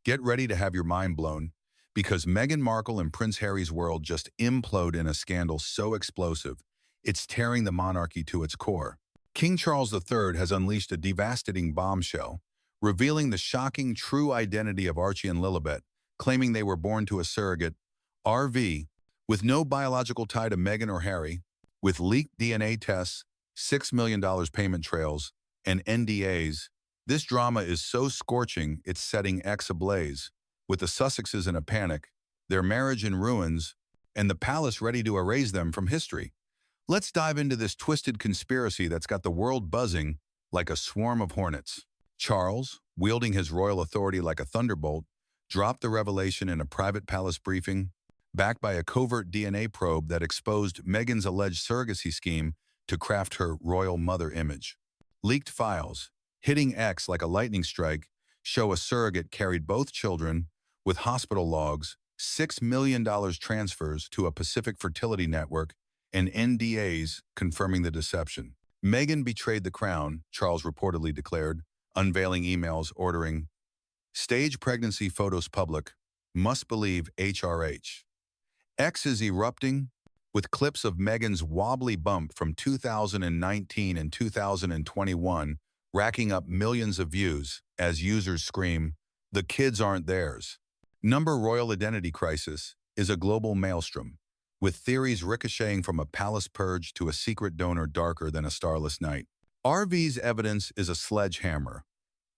Get ready to have your mind blown, because Meghan Markle and Prince Harry's world just implode in a scandal so explosive, it's tearing the monarchy to its core. King Charles III has unleashed a devastating bombshell, revealing the shocking true identity of Archie and Lilibet, claiming they were born to a surrogate, RV, with no biological tie to Meghan or Harry, with leaked DNA tests, $6 million payment trails, and NDAs. This drama is so scorching it's setting X ablaze, with the Sussexes in a panic, their marriage in ruins, and the palace ready to erase them from history. Let's dive into this twisted conspiracy that's got the world buzzing like a swarm of hornets. Charles, wielding his royal authority like a thunderbolt, dropped the revelation in a private palace briefing, backed by a covert DNA probe that exposed Meghan's alleged surrogacy scheme to craft her royal mother image. Leaked files, hitting X like a lightning strike, show a surrogate carried both children, with hospital logs, $6 million transfers to a Pacific fertility network, and NDAs confirming the deception. Meghan betrayed the crown, Charles reportedly declared, unveiling emails ordering, "Stage pregnancy photos public, must believe HRH." X is erupting, with clips of Meghan's wobbly bump from 2019 and 2021 racking up millions of views as users scream, "The kids aren't theirs." Number royal identity crisis is a global maelstrom, with theories ricocheting from a palace purge to a secret donor darker than a starless night. RV's evidence is a sledgehammer.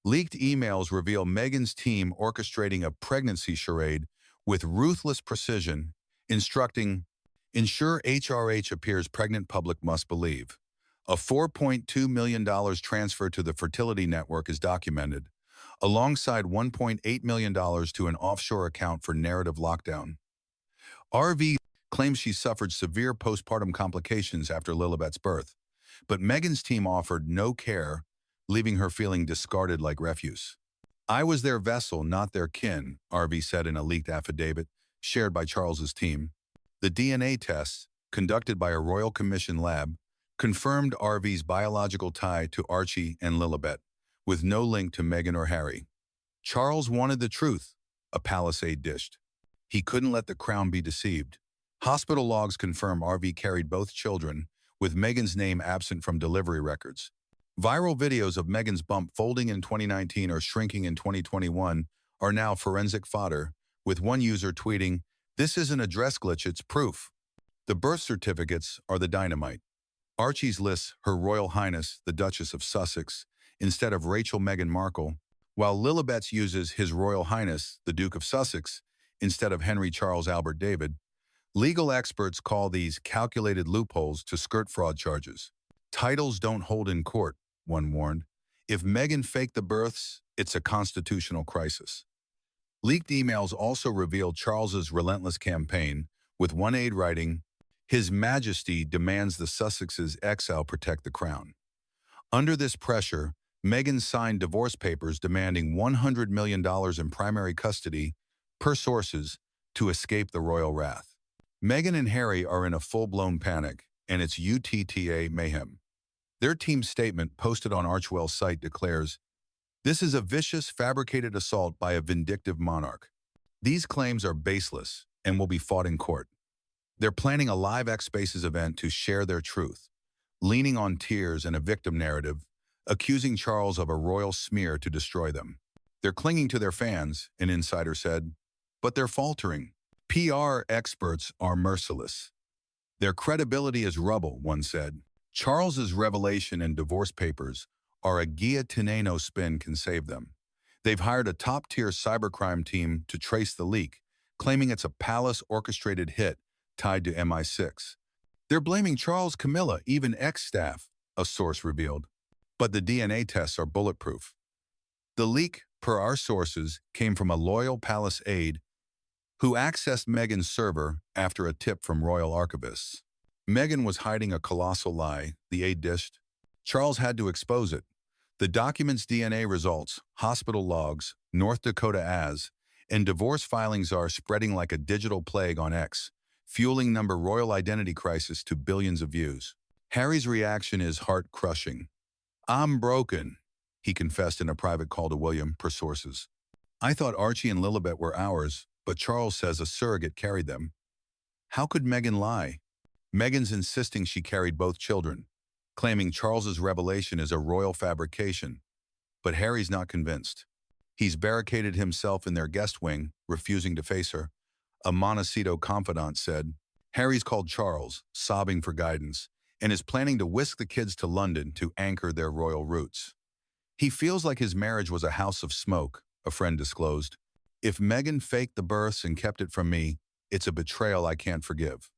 Leaked emails reveal Meghan's team orchestrating a pregnancy charade with ruthless precision, instructing, "Ensure HRH appears pregnant, public must believe." A $4.2 million transfer to the fertility network is documented, alongside $1.8 million to an offshore account for narrative lockdown. RV claims she suffered severe postpartum complications after Lilibet's birth, but Meghan's team offered no care, leaving her feeling discarded like refuse. "I was their vessel, not their kin," RV said in a leaked affidavit shared by Charles's team. The DNA tests, conducted by a Royal Commission lab, confirmed RV's biological tie to Archie and Lilibet, with no link to Meghan or Harry. Charles wanted the truth, a palace aide dished. He couldn't let the crown be deceived. Hospital logs confirm RV carried both children, with Meghan's name absent from delivery records. Viral videos of Meghan's bump folding in 2019 or shrinking in 2021 are now forensic fodder, with one user tweeting, "This isn't a dress glitch, it's proof." The birth certificates are the dynamite. Archie's lists Her Royal Highness, the Duchess of Sussex, instead of Rachel Meghan Markle, while Lilibet's uses His Royal Highness, the Duke of Sussex, instead of Henry Charles Albert David. Legal experts call these calculated loopholes to skirt fraud charges. "Titles don't hold in court," one warned. "If Meghan faked the births, it's a constitutional crisis." Leaked emails also revealed Charles's relentless campaign, with one aide writing, "His Majesty demands the Sussexes' exile protect the crown." Under this pressure, Meghan signed divorce papers demanding $100 million in primary custody, per sources, to escape the royal wrath. Meghan and Harry are in a full-blown panic, and it's UTTA mayhem. Their team's statement, posted on Archwell's site, declares, "This is a vicious, fabricated assault by a vindictive monarch. These claims are baseless and will be fought in court." They're planning a live X Spaces event to share their truth, leaning on tears and a victim narrative, accusing Charles of a royal smear to destroy them. "They're clinging to their fans," an insider said, "but they're faltering. PR experts are merciless. Their credibility is rubble," one said. Charles's revelation and divorce papers are a guillotineno spin can save them. They've hired a top-tier cybercrime team to trace the leak, claiming it's a palace-orchestrated hit tied to MI6. "They're blaming Charles, Camilla, even ex-staff," a source revealed. But the DNA tests are bulletproof. The leak, per our sources, came from a loyal palace aide who accessed Meghan's server after a tip from royal archivists. Meghan was hiding a colossal lie, the aide dished. Charles had to expose it. The document's DNA results, hospital logs, North Dakota as, and divorce filings are spreading like a digital plague on X, fueling number royal identity crisis to billions of views. Harry's reaction is heart-crushing. "I'm broken," he confessed in a private call to William, per sources. I thought Archie and Lilibet were ours, but Charles says a surrogate carried them. How could Meghan lie? Meghan's insisting she carried both children, claiming Charles's revelation is a royal fabrication. But Harry's not convinced. He's barricaded himself in their guest wing, refusing to face her. A Montecito confidant said. Harry's called Charles, sobbing for guidance, and is planning to whisk the kids to London to anchor their royal roots. He feels like his marriage was a house of smoke, a friend disclosed. If Meghan faked the births and kept it from me, it's a betrayal I can't forgive.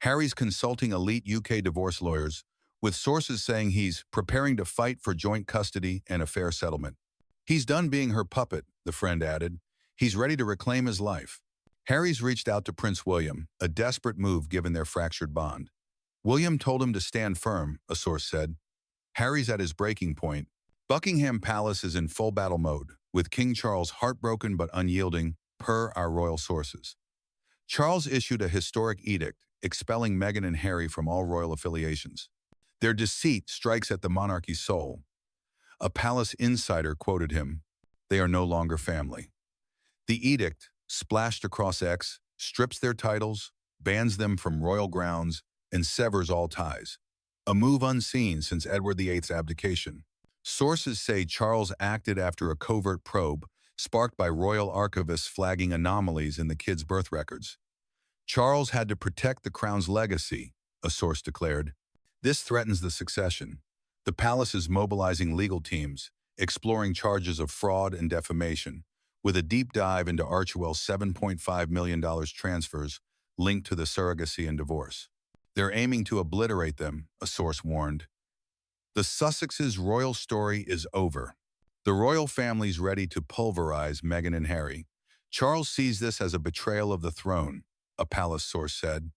Harry's consulting elite UK divorce lawyers, with sources saying he's preparing to fight for joint custody and a fair settlement. He's done being her puppet, the friend added. He's ready to reclaim his life. Harry's reached out to Prince William, a desperate move given their fractured bond. William told him to stand firm, a source said. Harry's at his breaking point. Buckingham Palace is in full battle mode, with King Charles heartbroken but unyielding, per our royal sources. Charles issued a historic edict expelling Meghan and Harry from all royal affiliations. Their deceit strikes at the monarchy's soul. A palace insider quoted him, "They are no longer family." The edict, splashed across X, strips their titles, bans them from royal grounds, and severs all ties. A move unseen since Edward VIII's abdication. Sources say Charles acted after a covert probe sparked by royal archivists flagging anomalies in the kids' birth records. Charles had to protect the crown's legacy, a source declared. This threatens the succession. The palace is mobilizing legal teams, exploring charges of fraud and defamation, with a deep dive into Archewell's $7.5 million transfers linked to the surrogacy and divorce. They're aiming to obliterate them, a source warned. The Sussexes' royal story is over. The royal family's ready to pulverize Meghan and Harry. Charles sees this as a betrayal of the throne, a palace source said.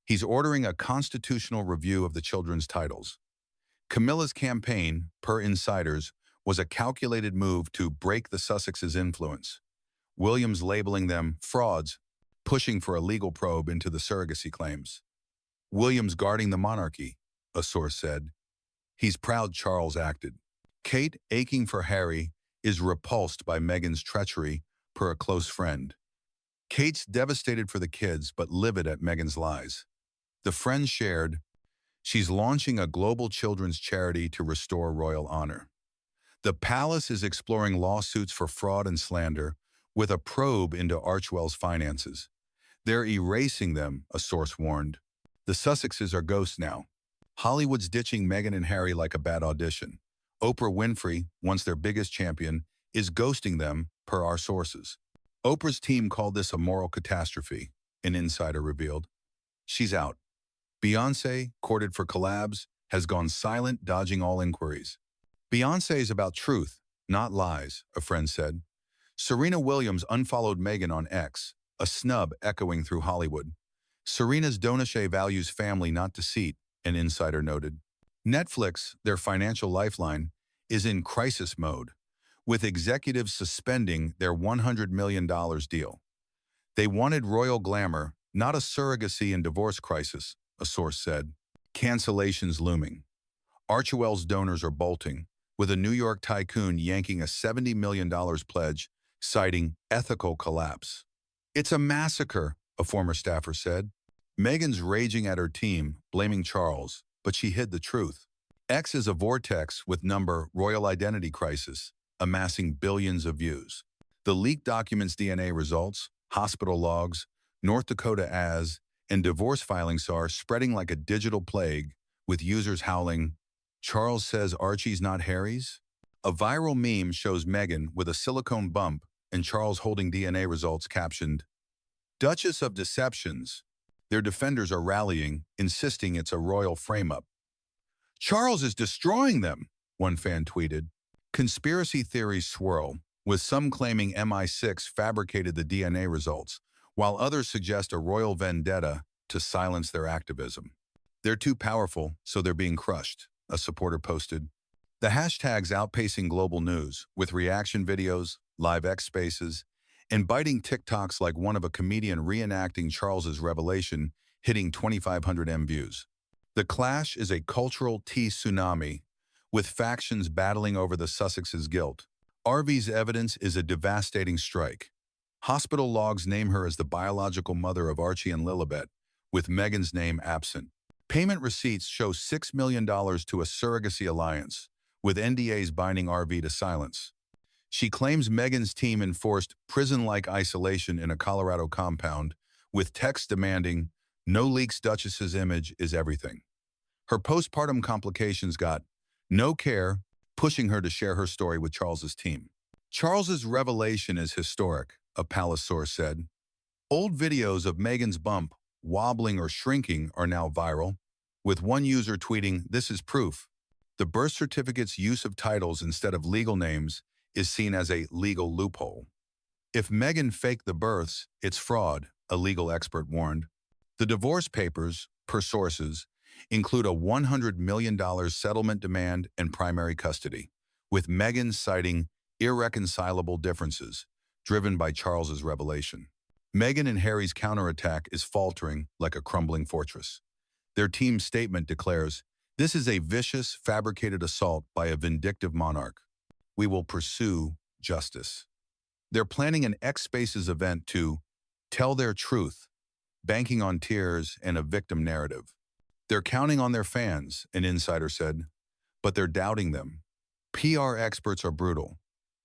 He's ordering a constitutional review of the children's titles. Camilla's campaign, per insiders, was a calculated move to break the Sussexes' influence. William's labeling them frauds, pushing for a legal probe into the surrogacy claims. William's guarding the monarchy, a source said. He's proud Charles acted. Kate, aching for Harry, is repulsed by Meghan's treachery, per a close friend. Kate's devastated for the kids but livid at Meghan's lies. The friend shared, she's launching a global children's charity to restore royal honor. The palace is exploring lawsuits for fraud and slander, with a probe into Archewell's finances. They're erasing them, a source warned. The Sussexes are ghosts now. Hollywood's ditching Meghan and Harry like a bad audition. Oprah Winfrey, once their biggest champion, is ghosting them, per our sources. Oprah's team called this a moral catastrophe, an insider revealed. She's out. Beyoncé, courted for collabs, has gone silent, dodging all inquiries. Beyoncé is about truth, not lies, a friend said. Serena Williams unfollowed Meghan on X, a snub echoing through Hollywood. Serena's Donache values family, not deceit, an insider noted. Netflix, their financial lifeline, is in crisis mode, with executives suspending their $100 million deal. They wanted royal glamour, not a surrogacy and divorce crisis, a source said. Cancellations looming. Archewell's donors are bolting, with a New York tycoon yanking a $70 million pledge, citing ethical collapse. It's a massacre, a former staffer said. Meghan's raging at her team, blaming Charles, but she hid the truth. X is a vortex with number royal identity crisis, amassing billions of views. The leaked documents' DNA results, hospital logs, North Dakota as, and divorce filings are spreading like a digital plague, with users howling, "Charles says Archie's not Harry's?" A viral meme shows Meghan with a silicone bump and Charles holding DNA results captioned, "Duchess of Deceptions." Their defenders are rallying, insisting it's a royal frame-up. "Charles is destroying them," one fan tweeted. Conspiracy theories swirl, with some claiming MI6 fabricated the DNA results, while others suggest a royal vendetta to silence their activism. They're too powerful, so they're being crushed, a supporter posted. The hashtag's outpacing global news, with reaction videos, live X spaces, and biting TikToks like one of a comedian reenacting Charles's revelation, hitting 2,500 M views. The clash is a cultural tea tsunami, with factions battling over the Sussexes' guilt. RV's evidence is a devastating strike. Hospital logs name her as the biological mother of Archie and Lilibet, with Meghan's name absent. Payment receipts show $6 million to a surrogacy alliance, with NDAs binding RV to silence. She claims Meghan's team enforced prison-like isolation in a Colorado compound, with texts demanding, "No leaks, Duchess's image is everything." Her postpartum complications got no care, pushing her to share her story with Charles's team. Charles's revelation is historic, a palace source said. Old videos of Meghan's bump, wobbling or shrinking, are now viral, with one user tweeting, "This is proof." The birth certificate's use of titles instead of legal names is seen as a legal loophole. If Meghan faked the births, it's fraud, a legal expert warned. The divorce papers, per sources, include a $100 million settlement demand and primary custody, with Meghan citing irreconcilable differences, driven by Charles's revelation. Meghan and Harry's counterattack is faltering like a crumbling fortress. Their team's statement declares, "This is a vicious, fabricated assault by a vindictive monarch. We will pursue justice." They're planning an X Spaces event to tell their truth, banking on tears and a victim narrative. They're counting on their fans, an insider said, but they're doubting them. PR experts are brutal.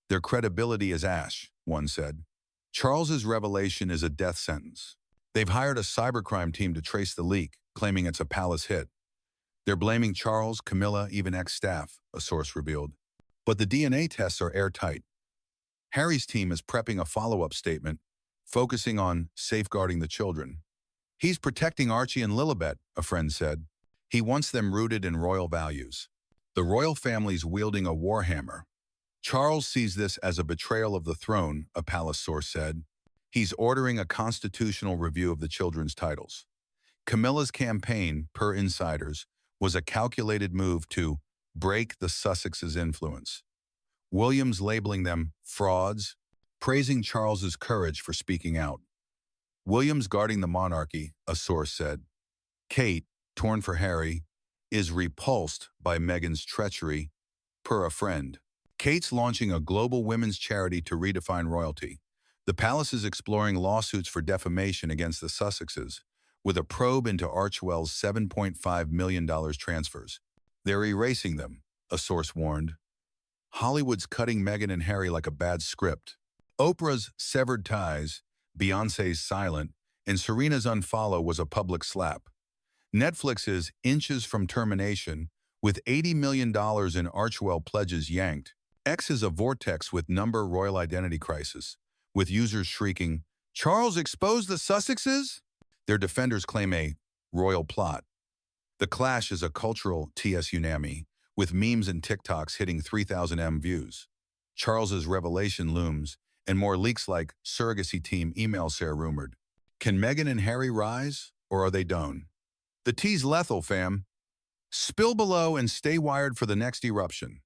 Their credibility is ash, one said. Charles's revelation is a death sentence. They've hired a cybercrime team to trace the leak, claiming it's a palace hit. They're blaming Charles, Camilla, even ex-staff, a source revealed. But the DNA tests are airtight. Harry's team is prepping a follow-up statement, focusing on safeguarding the children. "He's protecting Archie and Lilibet," a friend said. "He wants them rooted in royal values." The royal family's wielding a warhammer. Charles sees this as a betrayal of the throne, a palace source said. He's ordering a constitutional review of the children's titles. Camilla's campaign, per insiders, was a calculated move to break the Sussex's influence. William's labeling them frauds, praising Charles's courage for speaking out. William's guarding the monarchy, a source said. Kate, torn for Harry, is repulsed by Meghan's treachery, per a friend. Kate's launching a global women's charity to redefine royalty. The palace is exploring lawsuits for defamation against the Sussexes, with a probe into Archewell's $7.5 million transfers. They're erasing them, a source warned. Hollywood's cutting Meghan and Harry like a bad script. Oprah's severed ties, Beyoncé's silent, and Serena's unfollow was a public slap. Netflix is inches from termination, with $80 million in Archewell pledges yanked. X is a vortex with number royal identity crisis, with users shrieking, "Charles exposed the Sussexes?" Their defenders claim a royal plot. The clash is a cultural tsunami, with memes and TikToks hitting 3,000 M views. Charles's revelation looms, and more leaks like surrogacy team email share rumored. Can Meghan and Harry rise, or are they done? The tea's lethal, fam. Spill below and stay wired for the next eruption.